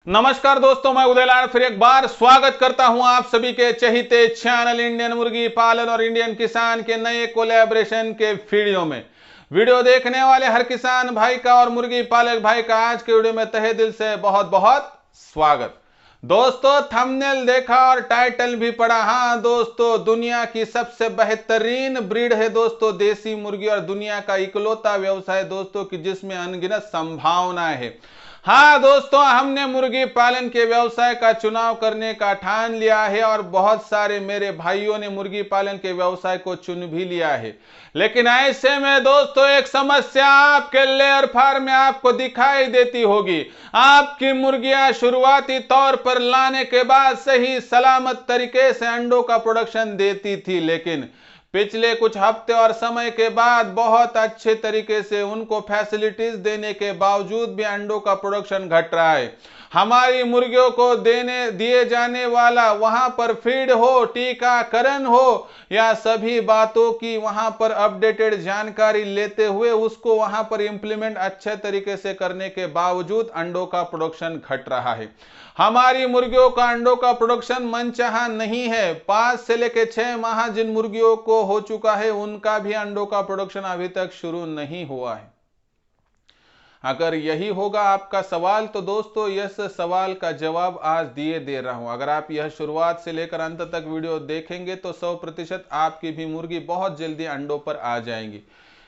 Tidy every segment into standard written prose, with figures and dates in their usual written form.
नमस्कार दोस्तों, मैं उदयलाल फिर एक बार स्वागत करता हूं आप सभी के चहीते चैनल इंडियन मुर्गी पालन और इंडियन किसान के नए कोलैबोरेशन के वीडियो में। वीडियो देखने वाले हर किसान भाई का और मुर्गी पालक भाई का आज के वीडियो में तहे दिल से बहुत बहुत स्वागत। दोस्तों, थंबनेल देखा और टाइटल भी पढ़ा। हाँ दोस्तों, दुनिया की सबसे बेहतरीन ब्रीड है दोस्तों देसी मुर्गी और दुनिया का इकलौता व्यवसाय दोस्तों कि जिसमें अनगिनत संभावनाएं है। हाँ दोस्तों, हमने मुर्गी पालन के व्यवसाय का चुनाव करने का ठान लिया है और बहुत सारे मेरे भाइयों ने मुर्गी पालन के व्यवसाय को चुन भी लिया है। लेकिन ऐसे में दोस्तों एक समस्या आपके लेयर फार्म में आपको दिखाई देती होगी। आपकी मुर्गियां शुरुआती तौर पर लाने के बाद सही सलामत तरीके से अंडों का प्रोडक्शन देती थी, लेकिन पिछले कुछ हफ्ते और समय के बाद बहुत अच्छे तरीके से उनको फैसिलिटीज देने के बावजूद भी अंडों का प्रोडक्शन घट रहा है। हमारी मुर्गियों को दिए जाने वाला वहां पर फीड हो, टीकाकरण हो या सभी बातों की वहां पर अपडेटेड जानकारी लेते हुए उसको वहां पर इंप्लीमेंट अच्छे तरीके से करने के बावजूद अंडों का प्रोडक्शन घट रहा है। हमारी मुर्गियों का अंडों का प्रोडक्शन मनचाहा नहीं है। 5 से लेकर 6 माह जिन मुर्गियों को हो चुका है उनका भी अंडों का प्रोडक्शन अभी तक शुरू नहीं हुआ है। अगर यही होगा आपका सवाल तो दोस्तों इस सवाल का जवाब आज दिए दे रहा हूं। अगर आप यह शुरुआत से लेकर अंत तक वीडियो देखेंगे तो 100% आपकी भी मुर्गी बहुत जल्दी अंडों पर आ जाएंगी।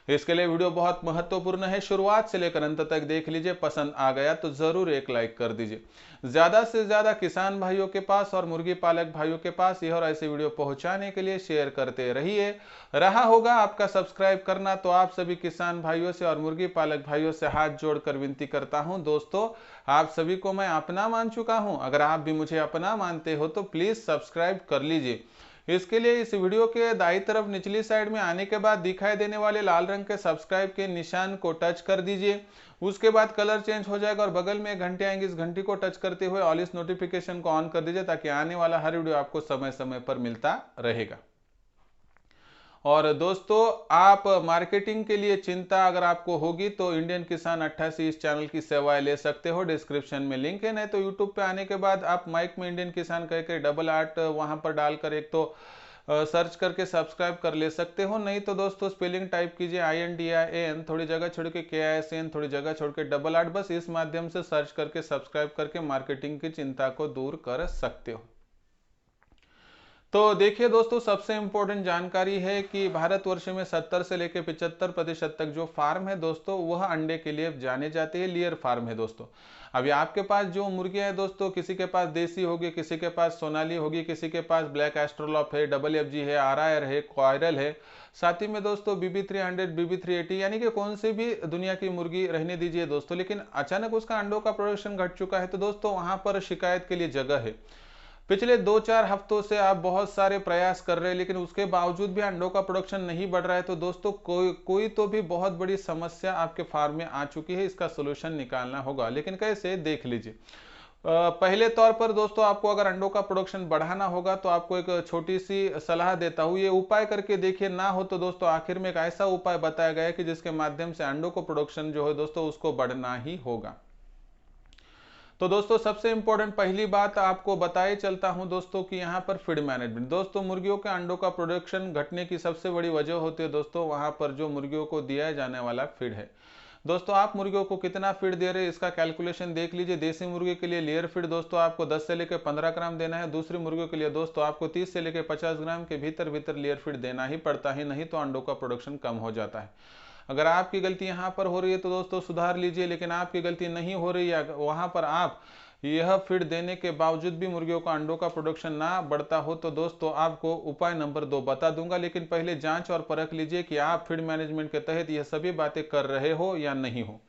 इसके लिए वीडियो बहुत महत्वपूर्ण है, शुरुआत से लेकर अंत तक देख लीजिए। पसंद आ गया तो जरूर एक लाइक कर दीजिए। ज्यादा से ज्यादा किसान भाइयों के पास और मुर्गी पालक भाइयों के पास यह और ऐसे वीडियो पहुंचाने के लिए शेयर करते रहिए। रहा होगा आपका सब्सक्राइब करना, तो आप सभी किसान भाइयों से और मुर्गी पालक भाइयों से हाथ जोड़कर विनती करता हूं। दोस्तों, आप सभी को मैं अपना मान चुका हूं। अगर आप भी मुझे अपना मानते हो तो प्लीज सब्सक्राइब कर लीजिए। इसके लिए इस वीडियो के दाईं तरफ निचली साइड में आने के बाद दिखाई देने वाले लाल रंग के सब्सक्राइब के निशान को टच कर दीजिए। उसके बाद कलर चेंज हो जाएगा और बगल में एक घंटी आएंगी, इस घंटी को टच करते हुए ऑल इस नोटिफिकेशन को ऑन कर दीजिए ताकि आने वाला हर वीडियो आपको समय समय पर मिलता रहेगा। और दोस्तों, आप मार्केटिंग के लिए चिंता अगर आपको होगी तो इंडियन किसान 88 इस चैनल की सेवाएं ले सकते हो। डिस्क्रिप्शन में लिंक है। नहीं तो यूट्यूब पे आने के बाद आप माइक में इंडियन किसान कह के 888 वहां पर डालकर एक तो सर्च करके सब्सक्राइब कर ले सकते हो। नहीं तो दोस्तों स्पेलिंग टाइप कीजिए INDIAN, थोड़ी जगह छोड़ के KISN, थोड़ी जगह छोड़ के 88। बस इस माध्यम से सर्च करके सब्सक्राइब करके मार्केटिंग की चिंता को दूर कर सकते हो। तो देखिए दोस्तों, सबसे इंपॉर्टेंट जानकारी है कि भारतवर्ष में 70 से लेकर 75% तक जो फार्म है दोस्तों वह अंडे के लिए जाने जाते हैं, लेयर फार्म है दोस्तों। अभी आपके पास जो मुर्गियां हैं दोस्तों, किसी के पास देसी होगी, किसी के पास सोनाली होगी, किसी के पास ब्लैक एस्ट्रोलॉप है, WFG है, RIR है, क्वायरल है, साथ ही में दोस्तों BB300, BB380, यानी कि कौन सी भी दुनिया की मुर्गी रहने दीजिए दोस्तों, लेकिन अचानक उसका अंडों का प्रोडक्शन घट चुका है तो दोस्तों वहां पर शिकायत के लिए जगह है। पिछले 2-4 हफ्तों से आप बहुत सारे प्रयास कर रहे हैं लेकिन उसके बावजूद भी अंडों का प्रोडक्शन नहीं बढ़ रहा है तो दोस्तों कोई तो भी बहुत बड़ी समस्या आपके फार्म में आ चुकी है। इसका सोल्यूशन निकालना होगा, लेकिन कैसे देख लीजिए। पहले तौर पर दोस्तों आपको अगर अंडों का प्रोडक्शन बढ़ाना होगा तो आपको एक छोटी सी सलाह देता हूं, ये उपाय करके देखिए। ना हो तो दोस्तों आखिर में एक ऐसा उपाय बताया गया है कि जिसके माध्यम से अंडों को प्रोडक्शन जो है दोस्तों उसको बढ़ना ही होगा। तो दोस्तों सबसे इंपॉर्टेंट पहली बात आपको बताए चलता हूं दोस्तों कि यहां पर फीड मैनेजमेंट। दोस्तों मुर्गियों के अंडों का प्रोडक्शन घटने की सबसे बड़ी वजह होती है दोस्तों वहां पर जो मुर्गियों को दिया जाने वाला फीड है। दोस्तों आप मुर्गियों को कितना फीड दे रहे हैं इसका कैलकुलेशन देख लीजिए। देसी मुर्गी के लिए लेयर फीड दोस्तों आपको 10 से लेकर 15 ग्राम देना है। दूसरी मुर्गियों के लिए दोस्तों आपको 30 से लेकर 50 ग्राम के भीतर लेयर फीड देना ही पड़ता है, नहीं तो अंडों का प्रोडक्शन कम हो जाता है। अगर आपकी गलती यहाँ पर हो रही है तो दोस्तों सुधार लीजिए, लेकिन आपकी गलती नहीं हो रही है, वहां पर आप यह फीड देने के बावजूद भी मुर्गियों का अंडों का प्रोडक्शन ना बढ़ता हो तो दोस्तों आपको उपाय नंबर 2 बता दूंगा। लेकिन पहले जांच और परख लीजिए कि आप फीड मैनेजमेंट के तहत यह सभी बातें कर रहे हो या नहीं हो।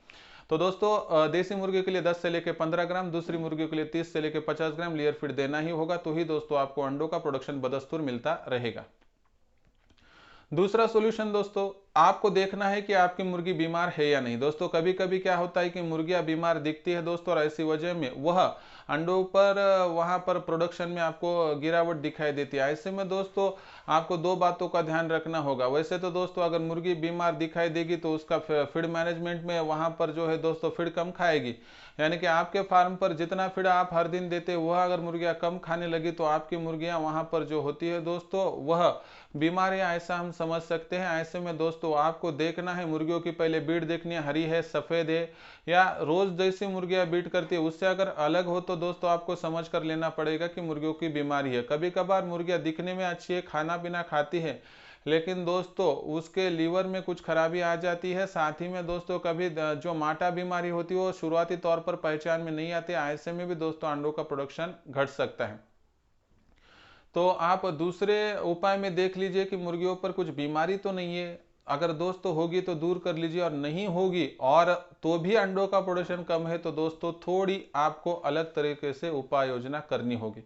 तो दोस्तों देसी मुर्गी के लिए 10 से लेकर 15 ग्राम, दूसरी मुर्गी के लिए 30 से लेकर 50 ग्राम लेयर फीड देना ही होगा, तो ही दोस्तों आपको अंडों का प्रोडक्शन बदस्तूर मिलता रहेगा। दूसरा सोल्यूशन दोस्तों आपको देखना है कि आपकी मुर्गी बीमार है या नहीं। दोस्तों कभी कभी क्या होता है कि मुर्गियां बीमार दिखती है दोस्तों, और ऐसी वजह में वह अंडों पर वहां पर प्रोडक्शन में आपको गिरावट दिखाई देती है। ऐसे में दोस्तों आपको दो बातों का ध्यान रखना होगा। वैसे तो दोस्तों अगर मुर्गी बीमार दिखाई देगी तो उसका फीड मैनेजमेंट में वहां पर जो है दोस्तों फीड कम खाएगी, यानी कि आपके फार्म पर जितना फीड आप हर दिन देते वह अगर मुर्गियां कम खाने लगी तो आपकी मुर्गियां वहां पर जो होती है दोस्तों वह बीमारियां, ऐसा हम समझ सकते हैं। ऐसे में दोस्तों आपको देखना है, मुर्गियों की पहले बीट देखनी है, हरी है, सफेद है, या रोज जैसी मुर्गियां बीट करती है उससे अगर अलग हो तो दोस्तों आपको समझ कर लेना पड़ेगा कि मुर्गियों की बीमारी है। कभी कभार मुर्गियां दिखने में अच्छी है, खाना पीना खाती है, लेकिन दोस्तों उसके लीवर में कुछ खराबी आ जाती है। साथ ही में दोस्तों कभी जो माटा बीमारी होती है वो शुरुआती तौर पर पहचान में नहीं आती, ऐसे में भी दोस्तों अंडों का प्रोडक्शन घट सकता है। तो आप दूसरे उपाय में देख लीजिए कि मुर्गियों पर कुछ बीमारी तो नहीं है। अगर दोस्तों होगी तो दूर कर लीजिए, और नहीं होगी और तो भी अंडों का प्रोडक्शन कम है तो दोस्तों थोड़ी आपको अलग तरीके से उपाय योजना करनी होगी।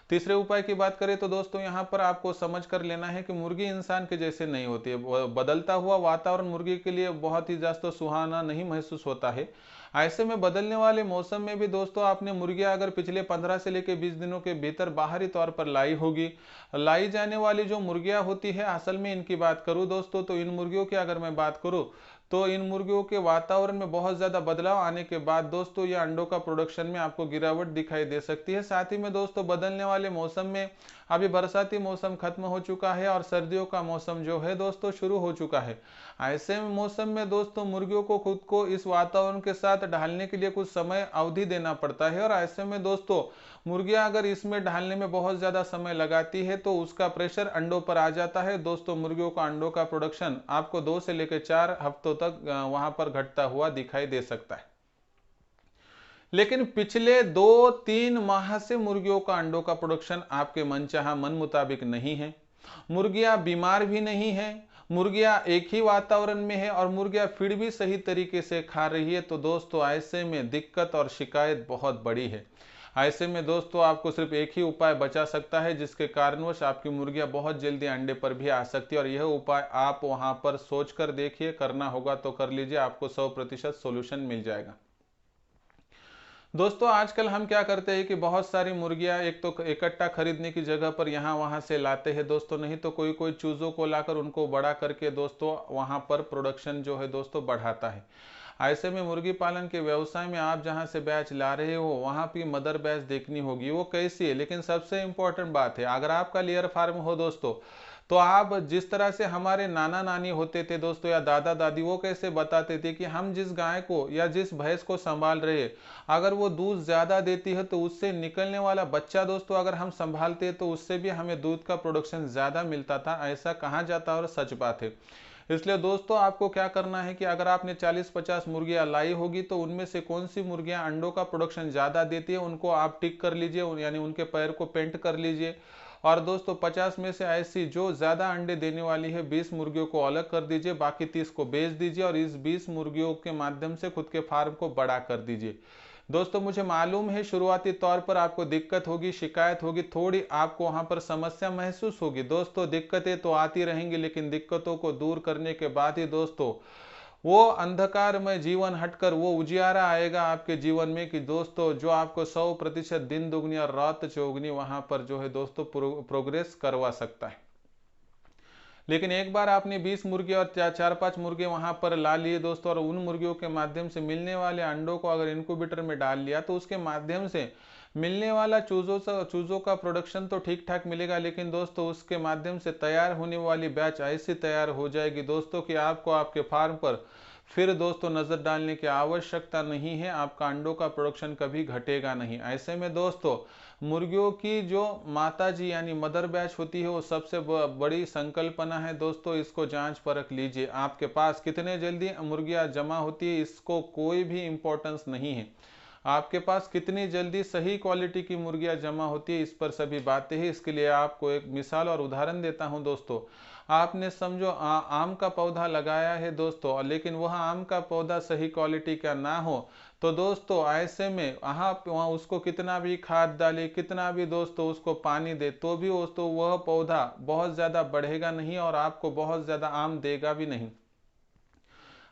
तीसरे उपाय की बात करें तो दोस्तों यहाँ पर आपको समझ कर लेना है कि मुर्गी इंसान के जैसे नहीं होती है। बदलता हुआ वातावरण मुर्गी के लिए बहुत ही ज्यादा सुहाना नहीं महसूस होता है। ऐसे में बदलने वाले मौसम में भी दोस्तों आपने मुर्गियां अगर पिछले 15 से लेकर 20 दिनों के भीतर बाहरी तौर पर लाई होगी, लाई जाने वाली जो मुर्गियां होती है, असल में इनकी बात करूं दोस्तों तो इन मुर्गियों की अगर मैं बात करूं तो इन मुर्गियों के वातावरण में बहुत ज्यादा बदलाव आने के बाद दोस्तों ये अंडों का प्रोडक्शन में आपको गिरावट दिखाई दे सकती है। साथ ही में दोस्तों बदलने वाले मौसम में अभी बरसाती मौसम खत्म हो चुका है और सर्दियों का मौसम जो है दोस्तों शुरू हो चुका है। ऐसे मौसम में दोस्तों मुर्गियों को खुद को इस वातावरण के साथ ढालने के लिए कुछ समय अवधि देना पड़ता है, और ऐसे में दोस्तों मुर्गियां अगर इसमें ढालने में बहुत ज्यादा समय लगाती है तो उसका प्रेशर अंडों पर आ जाता है। दोस्तों मुर्गियों का अंडों का प्रोडक्शन आपको 2 से लेकर 4 हफ्तों तक वहां पर घटता हुआ दिखाई दे सकता है। लेकिन पिछले 2-3 माह से मुर्गियों का अंडों का प्रोडक्शन आपके मनचाहा मन मुताबिक नहीं है, मुर्गियां बीमार भी नहीं है, मुर्गियां एक ही वातावरण में है और मुर्गियां फीड भी सही तरीके से खा रही है, तो दोस्तों ऐसे में दिक्कत और शिकायत बहुत बड़ी है। ऐसे में दोस्तों आपको सिर्फ एक ही उपाय बचा सकता है जिसके कारणवश आपकी मुर्गियां बहुत जल्दी अंडे पर भी आ सकती है, और यह उपाय आप वहां पर सोच कर देखिए। करना होगा तो कर लीजिए, आपको 100% सोल्यूशन मिल जाएगा। दोस्तों आजकल हम क्या करते हैं कि बहुत सारी मुर्गियां एक तो इकट्ठा खरीदने की जगह पर यहाँ वहां से लाते हैं दोस्तों, नहीं तो कोई कोई चूजों को लाकर उनको बड़ा करके दोस्तों वहां पर प्रोडक्शन जो है दोस्तों बढ़ाता है। ऐसे में मुर्गी पालन के व्यवसाय में आप जहां से बैच ला रहे हो वहां की मदर बैच देखनी होगी वो कैसी है। लेकिन सबसे इंपॉर्टेंट बात है, अगर आपका लेयर फार्म हो दोस्तों तो आप जिस तरह से हमारे नाना नानी होते थे दोस्तों या दादा दादी, वो कैसे बताते थे कि हम जिस गाय को या जिस भैंस को संभाल रहे हैं अगर वो दूध ज्यादा देती है तो उससे निकलने वाला बच्चा दोस्तों अगर हम संभालते हैं तो उससे भी हमें दूध का प्रोडक्शन ज्यादा मिलता था, ऐसा कहा जाता है और सच बात है। इसलिए दोस्तों आपको क्या करना है कि अगर आपने 40-50 मुर्गियां लाई होगी तो उनमें से कौन सी मुर्गियां अंडों का प्रोडक्शन ज्यादा देती है उनको आप टिक कर लीजिए, यानी उनके पैर को पेंट कर लीजिए। और दोस्तों 50 में से ऐसी जो ज्यादा अंडे देने वाली है 20 मुर्गियों को अलग कर दीजिए, बाकी 30 को बेच दीजिए और इस 20 मुर्गियों के माध्यम से खुद के फार्म को बड़ा कर दीजिए। दोस्तों मुझे मालूम है शुरुआती तौर पर आपको दिक्कत होगी, शिकायत होगी, थोड़ी आपको वहां पर समस्या महसूस होगी। दोस्तों दिक्कतें तो आती रहेंगी, लेकिन दिक्कतों को दूर करने के बाद ही दोस्तों वो अंधकारमय जीवन हटकर वो उजियारा आएगा आपके जीवन में कि दोस्तों जो आपको 100% दिन दुगनी और रात चौगनी वहां पर जो है दोस्तों प्रोग्रेस करवा सकता है। लेकिन एक बार आपने 20 मुर्गे और 4-5 मुर्गे वहां पर ला लिए दोस्तों, और उन मुर्गियों के माध्यम से मिलने वाले अंडों को अगर इनक्यूबेटर में डाल लिया तो उसके माध्यम से मिलने वाला चूजों का प्रोडक्शन तो ठीक ठाक मिलेगा, लेकिन दोस्तों उसके माध्यम से तैयार होने वाली बैच ऐसी तैयार हो जाएगी दोस्तों कि आपको आपके फार्म पर फिर दोस्तों नजर डालने की आवश्यकता नहीं है, आपका अंडों का प्रोडक्शन कभी घटेगा नहीं। ऐसे में दोस्तों मुर्गियों की जो माता जी यानी मदर बैच होती है वो सबसे बड़ी संकल्पना है दोस्तों, इसको जांच परख लीजिए। आपके पास कितने जल्दी मुर्गियां जमा होती है इसको कोई भी इंपॉर्टेंस नहीं है, आपके पास कितनी जल्दी सही क्वालिटी की मुर्गियां जमा होती है इस पर सभी बातें हैं। इसके लिए आपको एक मिसाल और उदाहरण देता हूं दोस्तों। आपने समझो आम का पौधा लगाया है दोस्तों, लेकिन वह आम का पौधा सही क्वालिटी का ना हो तो दोस्तों ऐसे में आप वहाँ उसको कितना भी खाद डाले, कितना भी दोस्तों उसको पानी दे तो भी दोस्तों वह पौधा बहुत ज़्यादा बढ़ेगा नहीं और आपको बहुत ज़्यादा आम देगा भी नहीं।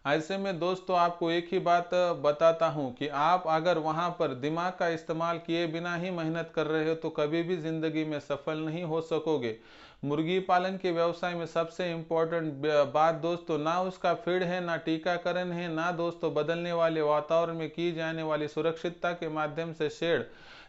ऐसे में दोस्तों आपको एक ही बात बताता हूं कि आप अगर वहां पर दिमाग का इस्तेमाल किए बिना ही मेहनत कर रहे हो तो कभी भी जिंदगी में सफल नहीं हो सकोगे। मुर्गी पालन के व्यवसाय में सबसे इम्पोर्टेंट बात दोस्तों ना उसका फीड है, ना टीकाकरण है, ना दोस्तों बदलने वाले वातावरण में की जाने वाली सुरक्षितता के माध्यम से शेड।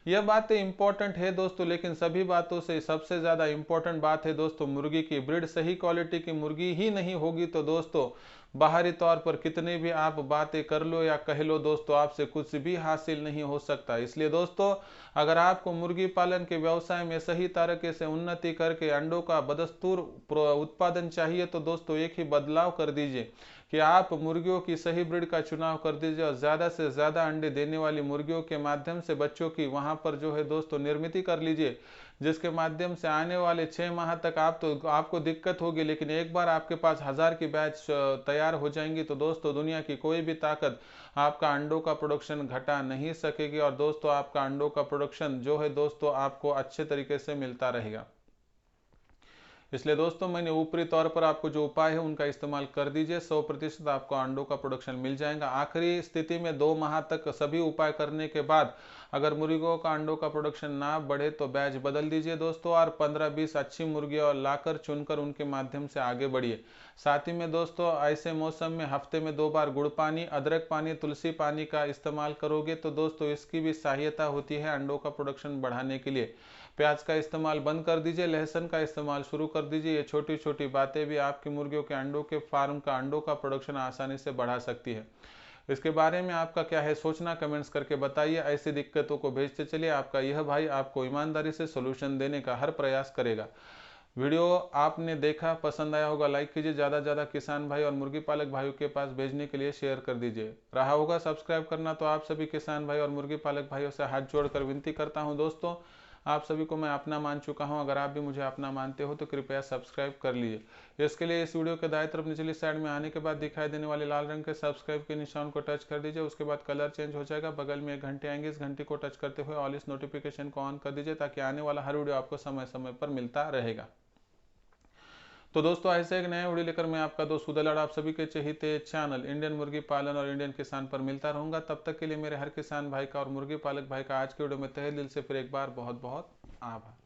यह बातें इंपॉर्टेंट है दोस्तों, लेकिन सभी बातों से सबसे ज्यादा इंपॉर्टेंट बात है दोस्तों मुर्गी की ब्रीड। सही क्वालिटी की मुर्गी ही नहीं होगी तो दोस्तों बाहरी तौर पर कितने भी आप बातें कर लो या कह लो दोस्तों, आपसे कुछ भी हासिल नहीं हो सकता। इसलिए दोस्तों अगर आपको मुर्गी पालन के व्यवसाय में सही तरीके से उन्नति करके अंडों का बदस्तूर उत्पादन चाहिए तो दोस्तों एक ही बदलाव कर दीजिए कि आप मुर्गियों की सही ब्रीड का चुनाव कर दीजिए और ज़्यादा से ज़्यादा अंडे देने वाली मुर्गियों के माध्यम से बच्चों की वहाँ पर जो है दोस्तों निर्मित कर लीजिए, जिसके माध्यम से आने वाले 6 माह तक आपको दिक्कत होगी, लेकिन एक बार आपके पास 1000 की बैच तैयार हो जाएंगी तो दोस्तों दुनिया की कोई भी ताकत आपका अंडों का प्रोडक्शन घटा नहीं सकेगी और दोस्तों आपका अंडों का प्रोडक्शन जो है दोस्तों आपको अच्छे तरीके से मिलता रहेगा। इसलिए दोस्तों मैंने ऊपरी तौर पर आपको जो उपाय है उनका इस्तेमाल कर दीजिए, 100% आपको अंडों का प्रोडक्शन मिल जाएगा। आखिरी स्थिति में 2 माह तक सभी उपाय करने के बाद अगर मुर्गियों का अंडों का प्रोडक्शन ना बढ़े तो बैच बदल दीजिए दोस्तों और 15-20 अच्छी मुर्गियां लाकर चुनकर उनके माध्यम से आगे बढ़िए। साथ ही में दोस्तों ऐसे मौसम में हफ्ते में 2 बार गुड़ पानी, अदरक पानी, तुलसी पानी का इस्तेमाल करोगे तो दोस्तों इसकी भी सहायता होती है अंडों का प्रोडक्शन बढ़ाने के लिए। प्याज का इस्तेमाल बंद कर दीजिए, लहसुन का इस्तेमाल शुरू कर दीजिए। ये छोटी छोटी बातें भी आपकी मुर्गियों के अंडों के फार्म का अंडों का प्रोडक्शन आसानी से बढ़ा सकती है। इसके बारे में आपका क्या है सोचना, कमेंट्स करके बताइए। ऐसी दिक्कतों को भेजते चलिए, आपका यह भाई आपको ईमानदारी से सोल्यूशन देने का हर प्रयास करेगा। वीडियो आपने देखा, पसंद आया होगा लाइक कीजिए, ज़्यादा से ज़्यादा किसान भाई और मुर्गी पालक भाइयों के पास भेजने के लिए शेयर कर दीजिए। रहा होगा सब्सक्राइब करना तो आप सभी किसान भाई और मुर्गी पालक भाइयों से हाथ जोड़कर विनती करता हूं दोस्तों, आप सभी को मैं अपना मान चुका हूं। अगर आप भी मुझे अपना मानते हो तो कृपया सब्सक्राइब कर लीजिए। इसके लिए इस वीडियो के दाएं तरफ निचली साइड में आने के बाद दिखाई देने वाले लाल रंग के सब्सक्राइब के निशान को टच कर दीजिए। उसके बाद कलर चेंज हो जाएगा, बगल में एक घंटे आएंगे, इस घंटे को टच करते हुए ऑल इस नोटिफिकेशन को ऑन कर दीजिए ताकि आने वाला हर वीडियो आपको समय समय पर मिलता रहेगा। तो दोस्तों ऐसे एक नया वीडियो लेकर मैं आपका दोस्त उदयलाल आप सभी के चहेते चैनल इंडियन मुर्गी पालन और इंडियन किसान पर मिलता रहूंगा। तब तक के लिए मेरे हर किसान भाई का और मुर्गी पालक भाई का आज के वीडियो में तहे दिल से फिर एक बार बहुत बहुत आभार।